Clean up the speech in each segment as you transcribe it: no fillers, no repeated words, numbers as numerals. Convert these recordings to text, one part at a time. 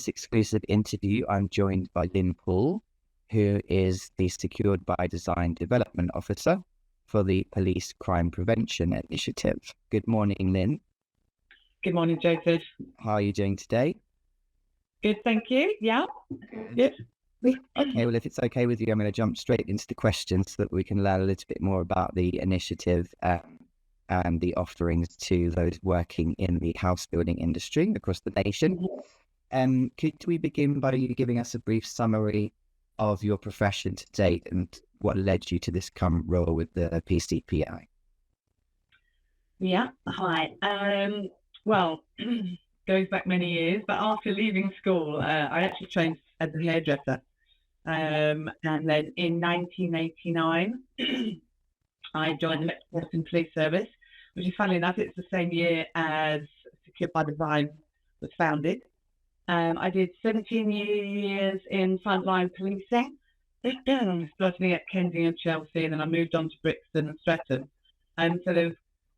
this exclusive interview, I'm joined by Lynn Poole, who is the Secured by Design Development Officer for the Police Crime Prevention Initiative. Good morning, Lynn. Good morning, Joseph. How are you doing today? Good, thank you. Yeah. Good. Okay, well, if it's okay with you, I'm going to jump straight into the questions so that we can learn a little bit more about the initiative and the offerings to those working in the house building industry across the nation. Could we begin by you giving us a brief summary of your profession to date and what led you to this current role with the PCPI? Yeah. Hi. Well, goes back many years, but after leaving school, I actually trained as a hairdresser. And then in 1989, I joined the Metropolitan Police Service, which is funny enough, it's the same year as Secured by Design was founded. I did 17 years in frontline policing, starting at Kensington and Chelsea, and then I moved on to Brixton and Streatham. And so there was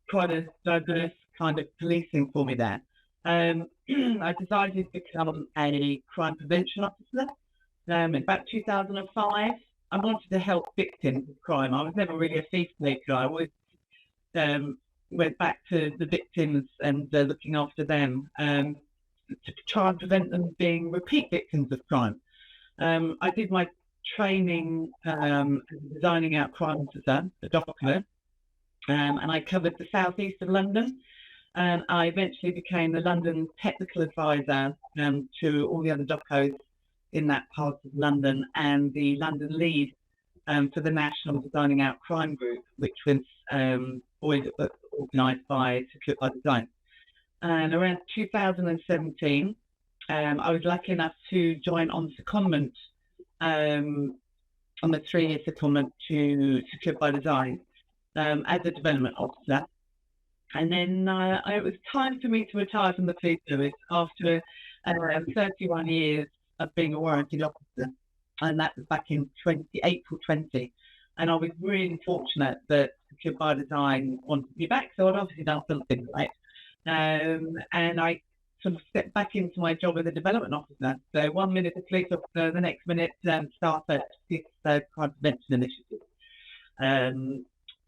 quite a diverse kind of policing for me there. I decided to become a crime prevention officer. In about 2005, I wanted to help victims of crime. I was never really a thief maker. I always went back to the victims and looking after them to try and prevent them being repeat victims of crime. I did my training as a designing out crime officer, a doctor, and I covered the southeast of London. And I eventually became the London technical advisor to all the other docos in that part of London and the London lead for the National Designing Out Crime Group, which was always organised by Secured by Design. And around 2017, I was lucky enough to join on secondment, on the 3-year secondment to Secured by Design as a development officer. And then it was time for me to retire from the police service after 31 years of being a warranted officer. And that was back in April 20. And I was really fortunate that Secured by Design wanted me back. So I'd obviously done something right. And I sort of stepped back into my job as a development officer. So 1 minute a police officer, the next minute staff at this crime prevention initiative.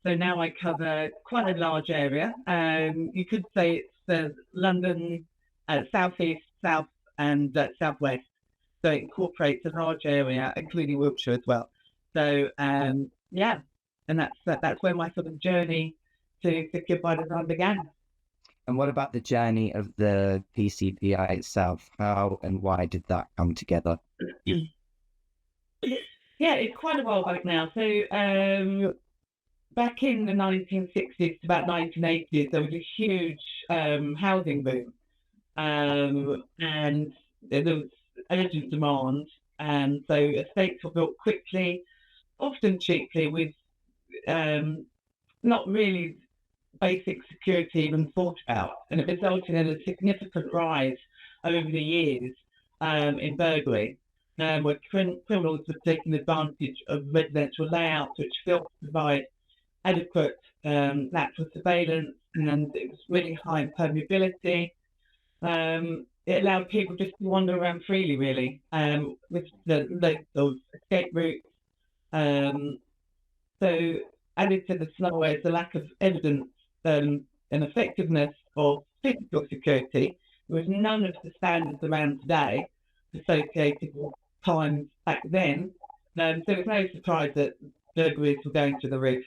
So now I cover quite a large area. You could say it's London, southeast, south, and southwest. So it incorporates a large area, including Wiltshire as well. So yeah, and that's where my sort of journey to Secured by Design began. And what about the journey of the PCPI itself? How and why did that come together? Yeah, it's quite a while back now. So back in the 1960s to about 1980s, there was a huge housing boom. And there was urgent demand. And so estates were built quickly, often cheaply, with not really basic security even thought about. And it resulted in a significant rise over the years in burglary, where criminals were taking advantage of residential layouts, which failed to provide adequate lateral surveillance, and it was really high impermeability. It allowed people just to wander around freely, really, with those escape routes. So added to the slowness, the lack of evidence and effectiveness of physical security, there was none of the standards around today associated with times back then. So it's no surprise that burglaries were going through the roof.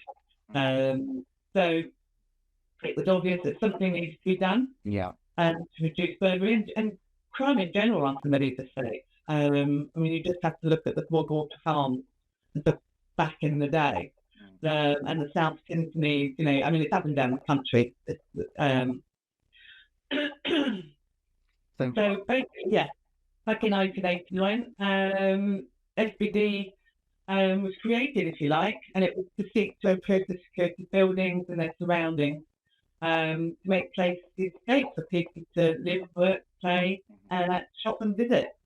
So it was obvious that something needs to be done to reduce burglary and crime in general on some of these estates. I mean, you just have to look at the Broadwater Farm back in the day, and the South Symphony. You know, I mean, it's up and down the country. So basically, yeah, back in 1989, SBD was created, if you like, and it was to seek to improve the security of buildings and their surroundings, to make places safe for people to live, work, play, shop and visit.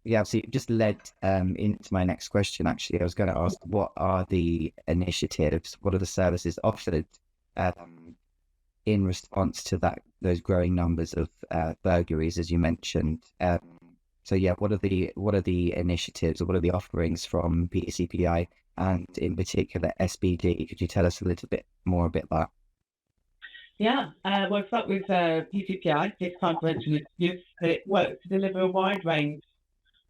Yeah, so it just led into my next question, actually. I was going to ask, what are the initiatives, what are the services offered in response to those growing numbers of burglaries, as you mentioned? So yeah, what are the initiatives or what are the offerings from PCPI and in particular SBD? Could you tell us a little bit more about that? Yeah, we'll start with PCPI, Peace Crime Prevention Initiative. It works to deliver a wide range,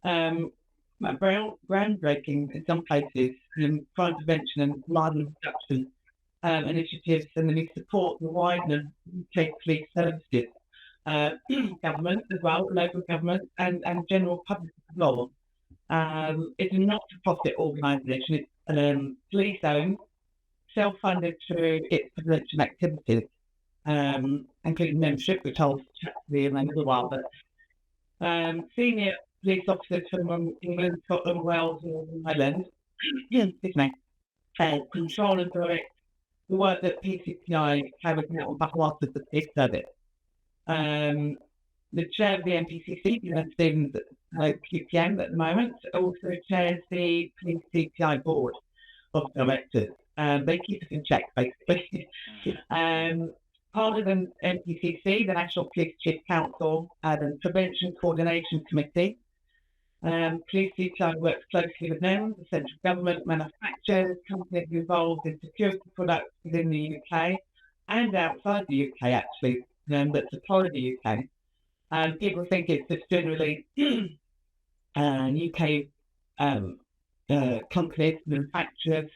groundbreaking in some cases, crime prevention and violence reduction initiatives, and then we support the wider UK police services, government as well, local government, and general public as well. It's a not-for-profit organisation. It's police-owned, self-funded through its prevention activities, including membership, which I'll chat to you in a little while. But senior police officers from England, Scotland, Wales, and Ireland, control and direct the work that PCPI carries out on behalf of the police service. The chair of the NPCC, Stephen QPM at the moment, also chairs the Police CPI board of directors. They keep us in check, basically. Part of the NPCC, the National Police Chief Council, and Prevention Coordination Committee. Police CPI works closely with them, the central government, manufacturers, companies involved in security products within the UK and outside the UK, actually, that supply the UK. People think it's just generally UK companies, manufacturers,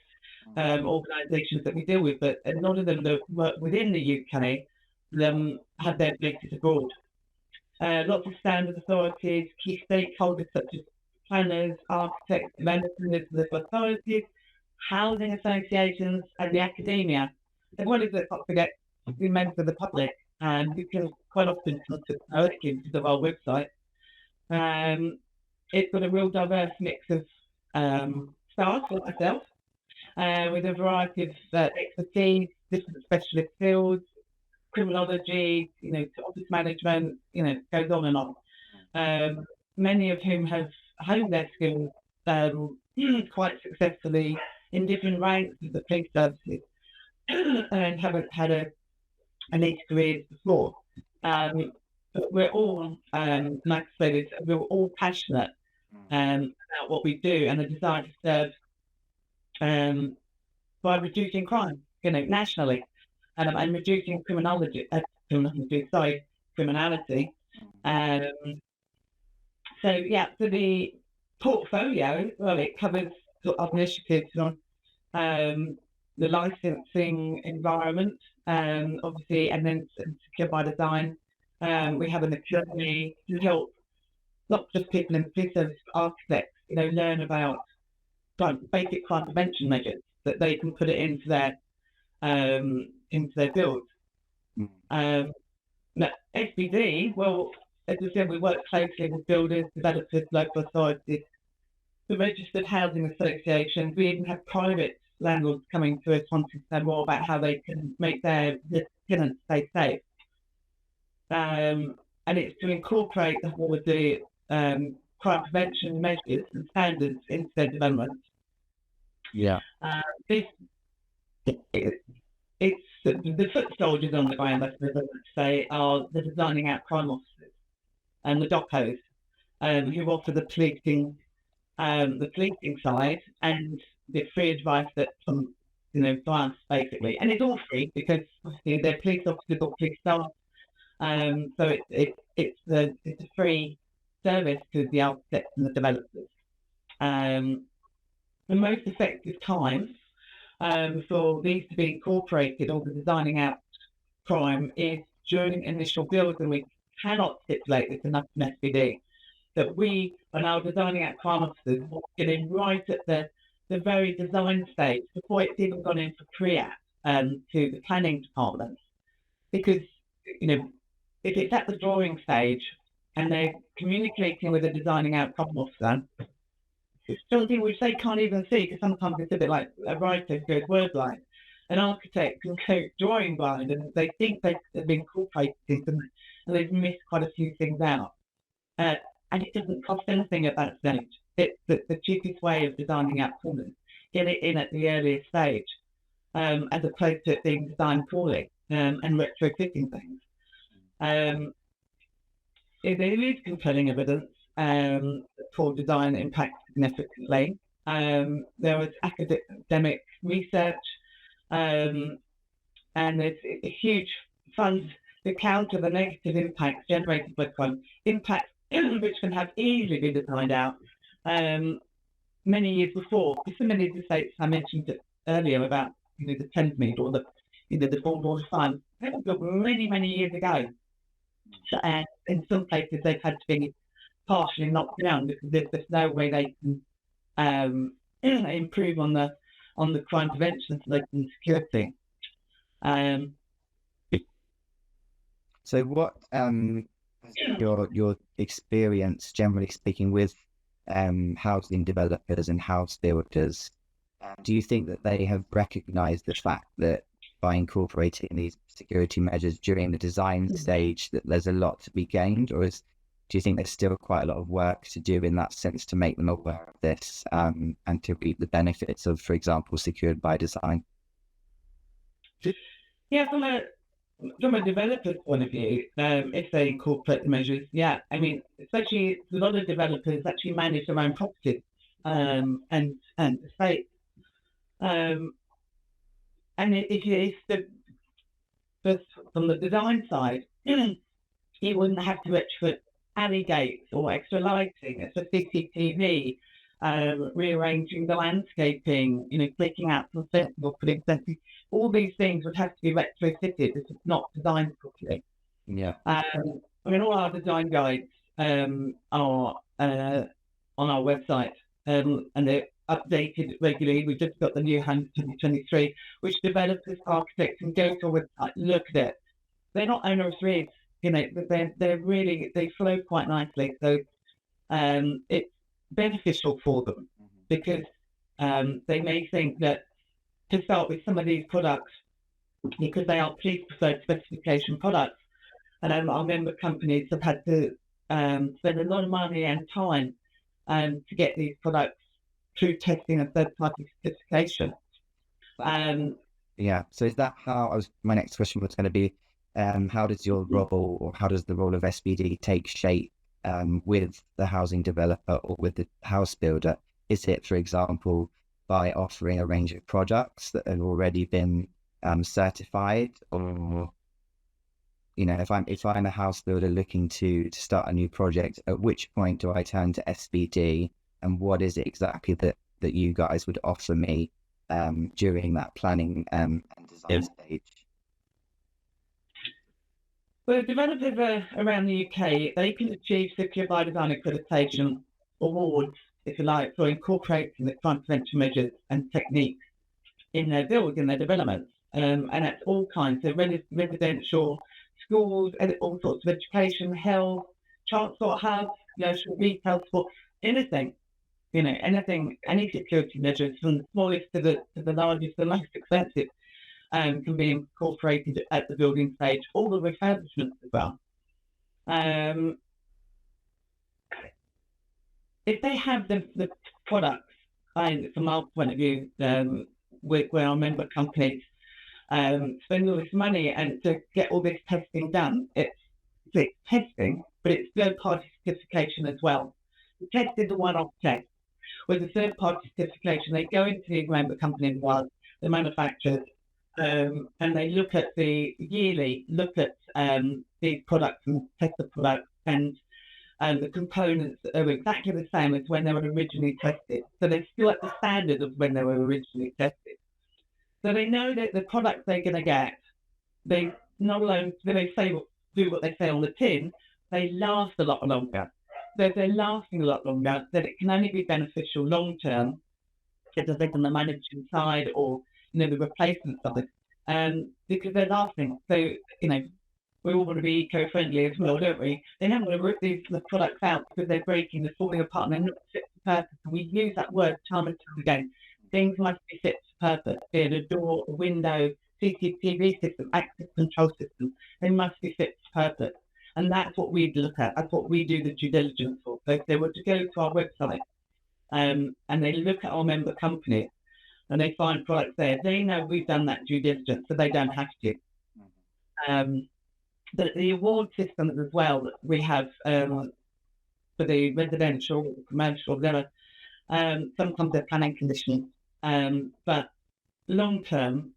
organisations that we deal with, but a lot of them that work within the UK have their bases abroad. Lots of standard authorities, key stakeholders such as planners, architects, developers, local authorities, housing associations, and the academia, as well as, let's not forget, the members of the public, who can quite often contact directly to our website. It's got a real diverse mix of staff, like myself, with a variety of expertise, different specialist fields, criminology, to office management, goes on and on. Many of whom have honed their skills quite successfully in different ranks of the police services and haven't had a niche careers before. But we're all, like I said, we're all passionate about what we do and the desire to serve by reducing crime, nationally, and reducing criminality. So the portfolio, well, it covers sort of initiatives on the licensing environment, obviously, and then secure by design. We have an academy to help not just people in the police service, but architects, learn about basic crime prevention measures that they can put it into their builds. Now, SBD, well, as I said, we work closely with builders, developers, local authorities, the registered housing associations. We even have private landlords coming to us wanting to know more about how they can make their tenants stay safe. And it's to incorporate all of the crime prevention measures and standards into their development. Yeah. It's the foot soldiers on the ground, I suppose, say, are the designing out crime officers and the docos who offer the policing side and the free advice that from clients, basically, and it's all free because they're police officers or police staff. So it's a free service to the architects and the developers. The most effective time for these to be incorporated or the designing out crime is during initial builds, and we cannot stipulate this enough in SBD, that we are now designing out crime officers getting right at the very design stage before it's even gone into pre-app to the planning department. Because, if it's at the drawing stage and they're communicating with a designing out crime officer, it's something which they can't even see, because sometimes it's a bit like a writer goes word blind. An architect can go drawing blind and they think they've been incorporated and they've missed quite a few things out. And it doesn't cost anything at that stage. It's the cheapest way of designing out corners. Get it in at the earliest stage, as opposed to it being designed poorly and retrofitting things. There is compelling evidence for design impact significantly. There was academic research, and there's a huge fund to counter the negative impacts generated by crime, impacts which can have easily been designed out many years before. So many of the states I mentioned earlier about the Thames Mead or the Boardwalk Fund, they were built many years ago. So, and in some places they've had to be partially knocked down because there's no way they can improve on the crime prevention so they can security. So what your experience, generally speaking, with housing developers and house builders, do you think that they have recognised the fact that by incorporating these security measures during the design stage that there's a lot to be gained, or do you think there's still quite a lot of work to do in that sense to make them aware of this and to reap the benefits of, for example, secured by design? Yeah, from a developer's point of view, if they incorporate the measures, I mean, especially a lot of developers actually manage their own properties and estates. And if from the design side, you wouldn't have to retrofit alley gates or extra lighting, extra CCTV, rearranging the landscaping, clicking out some festival, putting something. All these things would have to be retrofitted if it's not designed properly. Yeah. I mean, all our design guides are on our website, and they're updated regularly. We've just got the new 2023, which developers, architects can go to a website, look at it. They're not onerous reads, they flow quite nicely. So it's beneficial for them because they may think that to start with some of these products, because they are police preferred specification products, and our member companies have had to spend a lot of money and time to get these products through testing and third-party certification. Yeah. So is that how my next question was going to be? How does your role, or how does the role of SBD take shape with the housing developer or with the house builder? Is it, for example, by offering a range of products that have already been certified, or if I'm a house builder looking to start a new project, at which point do I turn to SBD, and what is it exactly that you guys would offer me during that planning and design stage? Well, developers around the UK, they can achieve Secure by Design accreditation awards, if you like, for incorporating the crime prevention measures and techniques in their builds, in their developments. And that's all kinds of residential, schools, all sorts of education, health, transport hubs, retail, sport, anything. Anything, any security measures from the smallest to the largest, the most expensive, can be incorporated at the building stage, all the refurbishments as well. If they have the products, from our point of view, where our member companies spend all this money and to get all this testing done, it's testing, but it's third-party certification as well. The test is the one-off test. With the third-party certification, they go into the member company as the manufacturers, and they look at these products and test the products, and the components are exactly the same as when they were originally tested. So they're still at the standard of when they were originally tested. So they know that the products they're going to get, they not only do what they say on the tin, they last a lot longer. So if they're lasting a lot longer, then it can only be beneficial long term, because they're on the management side or the replacement side, because they're lasting. So we all want to be eco-friendly as well, don't we? They don't want to rip these products out because they're breaking, they're falling apart, and they're not fit for purpose. And we use that word time and time again. Things must be fit for purpose, be it a door, a window, CCTV system, access control system. They must be fit for purpose. And that's what we look at. That's what we do the due diligence for. So if they were to go to our website and they look at our member companies and they find products there, they know we've done that due diligence, so they don't have to. The award systems as well that we have, the for the residential, commercial, there are sometimes they're planning conditions, but long term,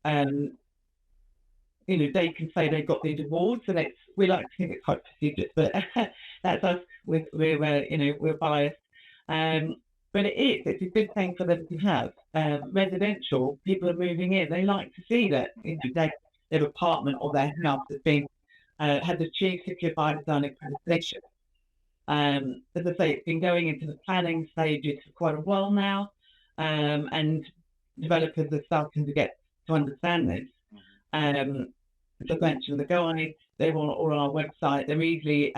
they can say they got these awards, and we like to think it's quite prestigious, but that's us. We're biased, but it's a good thing for them to have. Residential people are moving in; they like to see that their apartment or their house has achieved secure by design accreditation. As I say, it's been going into the planning stages for quite a while now, and developers are starting to get to understand this. As I mentioned, the guides, they're all on our website. They're easily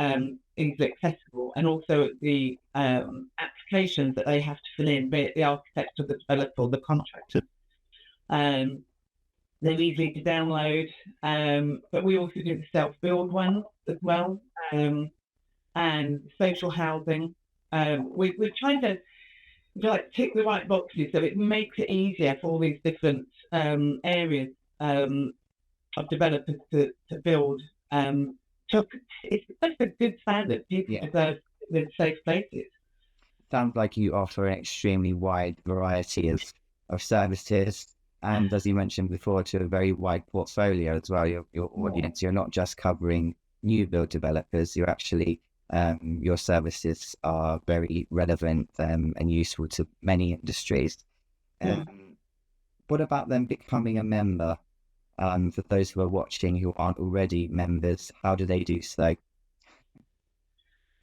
accessible, and also the applications that they have to fill in, be it the architect or the developer or the contractor. They're easy to download, but we also do the self-build ones as well, and social housing. We're trying to tick the right boxes so it makes it easier for all these different areas of developers to build. So it's such a good standard. People deserve safe places. Sounds like you offer an extremely wide variety of services, and as you mentioned before, to a very wide portfolio as well. Your audience, you're not just covering new build developers, you're actually your services are very relevant and useful to many industries. What about them becoming a member? For those who are watching who aren't already members, how do they do so?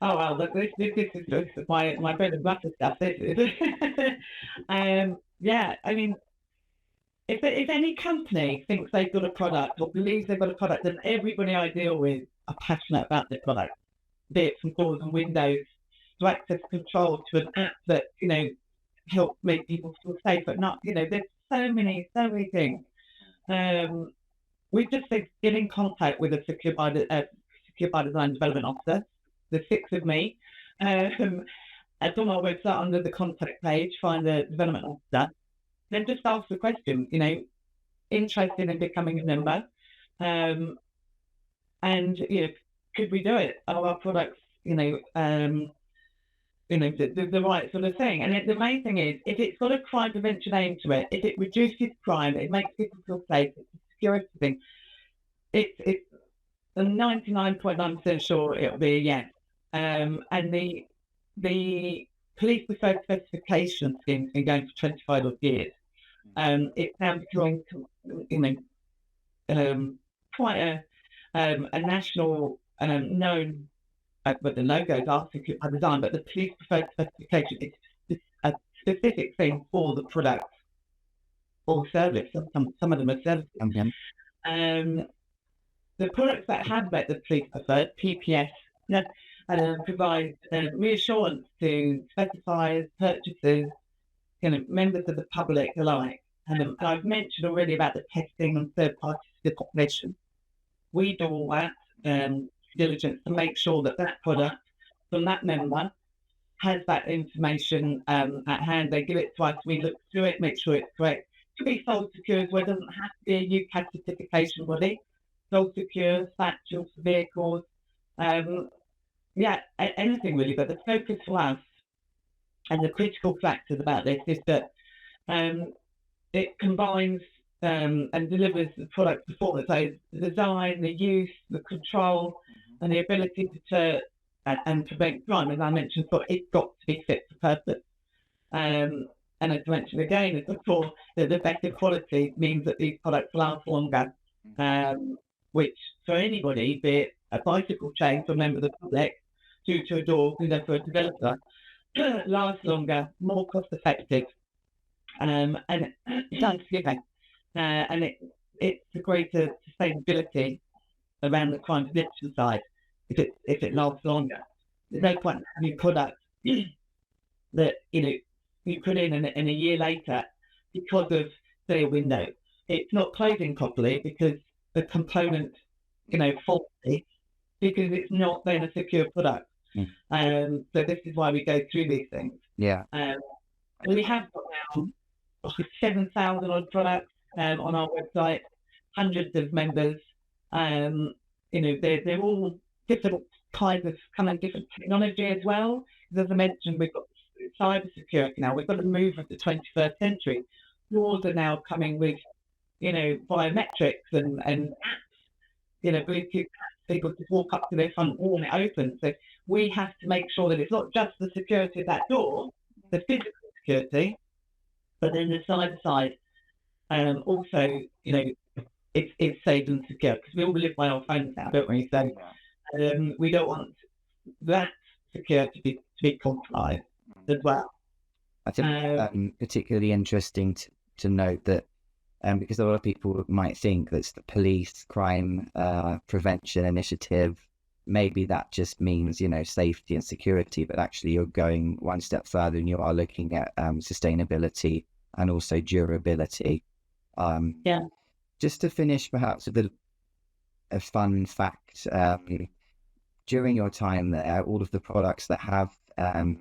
Oh, well, this is my bread and butter stuff. Yeah, I mean, if any company thinks they've got a product or believes they've got a product, then everybody I deal with are passionate about their product. Be it from doors and windows to access control to an app that help make people feel safe, but not there's so many things. We just say get in contact with a secure by design development officer. There's 6 of me. It's on our website under the contact page. Find the development officer. Then just ask the question. Interested in becoming a member, and could we do it? Are our products, the right sort of thing? And the main thing is, if it's got a crime prevention aim to it, if it reduces crime, it makes people feel safe, it's a security thing, it's 99.9% sure it'll be a yes. And the police preferred specification scheme's been going for 25 odd years. It's now becoming, quite a national known, but the logos are secure by design, but the police preferred specification is a specific thing for the product or service. Some of them are services. The products that have met the police preferred, PPS, provide reassurance to specifiers, purchasers, members of the public alike. And I've mentioned already about the testing and third party population. We do all that diligence to make sure that product from that member has that information at hand. They give it to us, we look through it, make sure it's correct. To be sold secure as well, it doesn't have to be a UCAS certification body. Sold secure, factual for vehicles, anything really. But the focus for us and the critical factors about this is that it combines and delivers the product performance, so the design, the use, the control, and the ability to deter and prevent crime. As I mentioned before, it's got to be fit for purpose. And as I mentioned again, as before, the better quality means that these products last longer, which for anybody, be it a bicycle chain for a member of the public, to a door, for a developer, lasts longer, more cost effective, and it's a greater sustainability around the crime prevention side if it lasts longer. There's no point in having a product that you put in and a year later, because of say a window, it's not closing properly because the component faulty, because it's not then a secure product. So this is why we go through these things. We have got now 7,000 odd products on our website, hundreds of members. They're all different kinds of different technology as well. as I mentioned, we've got cyber security now. We've got to move with the 21st century. Doors are now coming with, biometrics and apps, Bluetooth apps. People just walk up to their front door and it opens. So we have to make sure that it's not just the security of that door, the physical security, but then the cyber side. Also, it's safe and secure, because we all live by our phones now, don't we? So we don't want that security to be compromised as well. I think particularly interesting to note that because a lot of people might think that's the police crime prevention initiative. Maybe that just means, safety and security, but actually you're going one step further and you are looking at sustainability and also durability. Just to finish, perhaps with a fun fact, during your time there, all of the products that have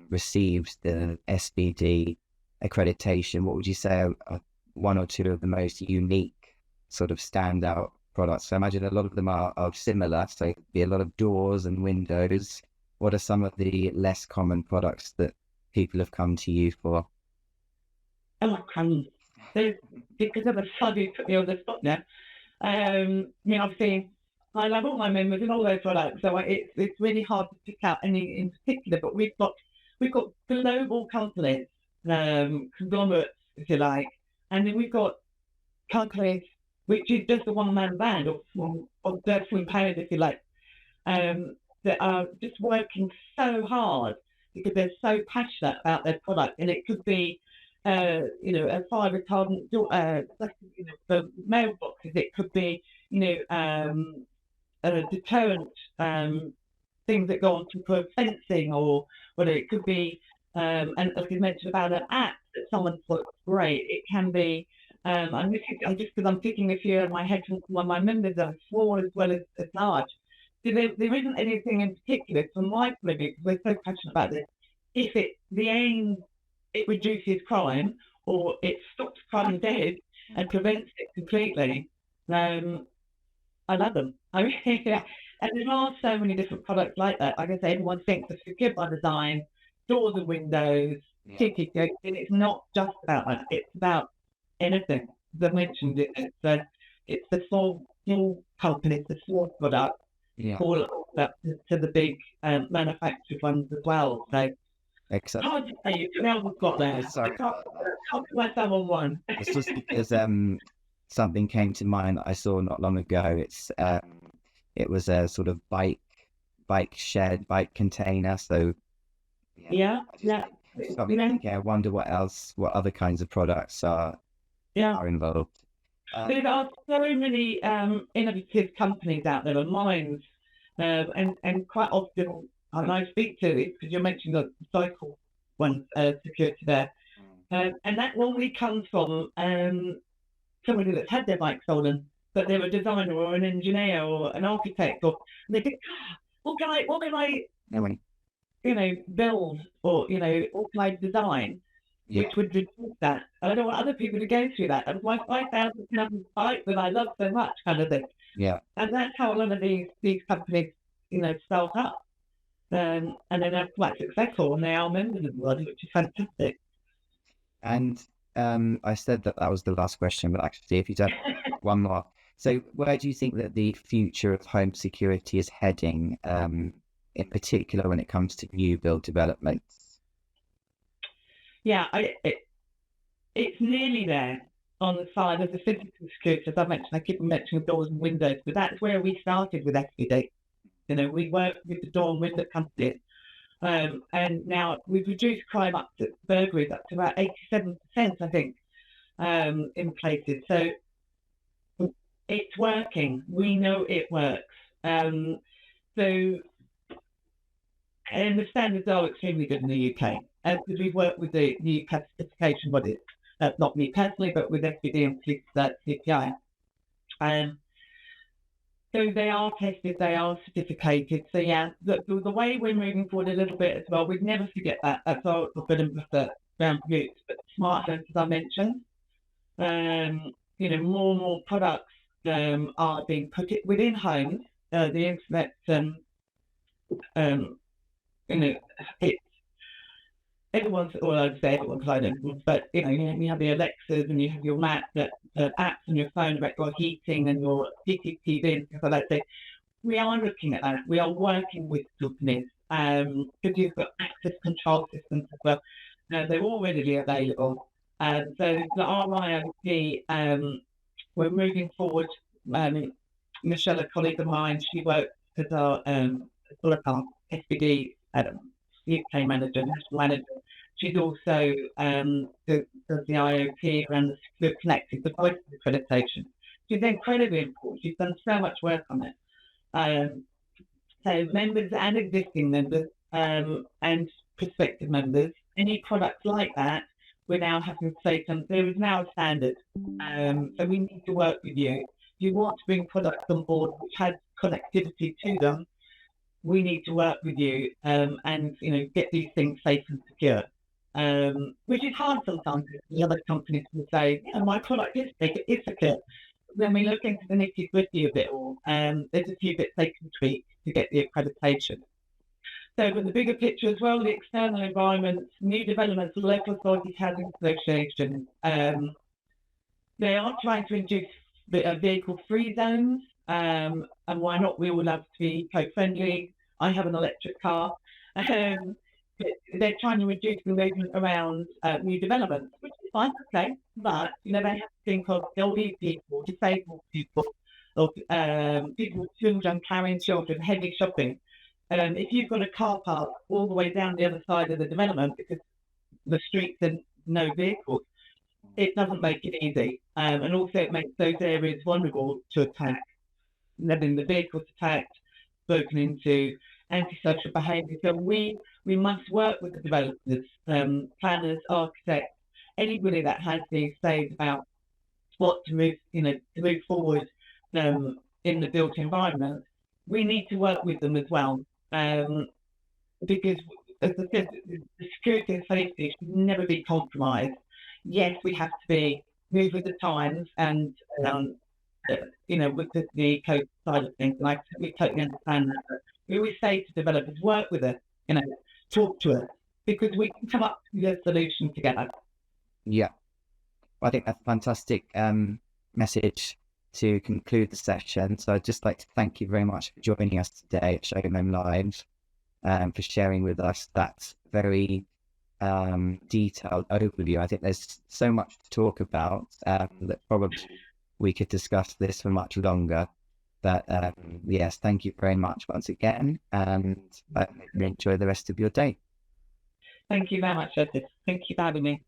received the SBD accreditation, what would you say are one or two of the most unique sort of standout products? So I imagine a lot of them are similar, so it'd be a lot of doors and windows. What are some of the less common products that people have come to you for? Oh, crumbs. Because of the flood, you put me on the spot now. Obviously, I love all my members and all those products, so it's really hard to pick out any in particular. But we've got global companies, conglomerates, if you like, and then we've got companies which is just a one-man band or their pound, if you like, that are just working so hard because they're so passionate about their product, and it could be a fire retardant for mailboxes. It could be, a deterrent, things that go on to improve fencing, or whether it could be, and as you mentioned about an app that someone thought great. It can be, I'm just because I'm picking a few of my head from one of my members are small as well as large. So there isn't anything in particular from my point of view, because we're so passionate about this. If the aim, it reduces crime, or it stops crime dead and prevents it completely, I love them. I mean, and there are so many different products like that. Like I say, everyone thinks of secure by design, doors and windows, and it's not just about that. It's about anything. As I mentioned, it's the small companies, the small product, all up to the big manufactured ones as well. So excellent. hard to say. Now we've got there. Sorry. I can't put myself on one. It's just because something came to mind that I saw not long ago. It was a sort of bike shed, bike container. So I wonder what other kinds of products are involved. There are so many innovative companies out there, and mines, and quite often, and I speak to it because you're mentioning the cycle one security there, and that normally comes from somebody that's had their bike stolen, but they're a designer or an engineer or an architect, and they think, what can I build, or what can I design, which would reduce that. I don't want other people to go through that. And my 5,000 bike that I love so much, kind of thing. Yeah. And that's how a lot of these companies, start up, and then they're quite successful, and they are members of the world, which is fantastic. And I said that was the last question, but actually, if you don't, one more. So where do you think that the future of home security is heading, in particular when it comes to new build developments? Yeah, it's nearly there on the side of the physical security. As I mentioned, I keep mentioning doors and windows, but that's where we started with SBD. We worked with the door and window companies. And now we've reduced crime burglaries up to about 87%, I think, in places. So it's working. We know it works. And the standards are extremely good in the UK. Because we've worked with the UK certification bodies, not me personally, but with SBD and CPI. So they are tested, they are certificated. So the way we're moving forward a little bit as well, we'd never forget that. That's our good and around roots, but smart homes, as I mentioned. More and more products are being put within homes. The internet, everyone's, or I'd say everyone, because I don't, but you have the Alexas and you have your apps on your phone about your heating and your CCTV and stuff like that. So we are looking at that. We are working with companies because you've got access control systems as well. They're all readily available. So the RIOT, we're moving forward. Michelle, a colleague of mine, she works as our SPD UK manager, national manager. She's also does the IoT around the secure connected devices accreditation. She's incredibly important. She's done so much work on it. So members and existing members and prospective members, any products like that, we're now having to say there is now a standard. So we need to work with you. If you want to bring products on board which has connectivity to them, we need to work with you and get these things safe and secure. Which is hard sometimes. The other companies will say, my product is safe, it's secure. When we look into the nitty-gritty of it all, there's a few bits they can tweak to get the accreditation. So, but the bigger picture as well, the external environment, new developments, local authorities, housing associations, they are trying to introduce vehicle-free zones, and why not? We all love to be eco-friendly. I have an electric car. They're trying to reduce the movement around new developments, which is fine, okay. But they have to think of elderly people, disabled people, or people with children carrying children, heavy shopping. If you've got a car park all the way down the other side of the development because the streets are no vehicles, it doesn't make it easy. And also it makes those areas vulnerable to attack. Having the vehicles attacked, broken into, antisocial behaviour. So we must work with the developers, planners, architects, anybody that has these say about what to move forward in the built environment. We need to work with them as well, because as I said, the security and safety should never be compromised. Yes, we have to move with the times and with the code side of things, and we totally understand that. But we always say to developers, work with us, talk to us, because we can come up with a solution together. Yeah, I think that's a fantastic message to conclude the session. So I'd just like to thank you very much for joining us today at Showing Them Live, for sharing with us that very detailed overview. I think there's so much to talk about that probably we could discuss this for much longer. But yes, thank you very much once again, and enjoy the rest of your day. Thank you very much, Edith. Thank you for having me.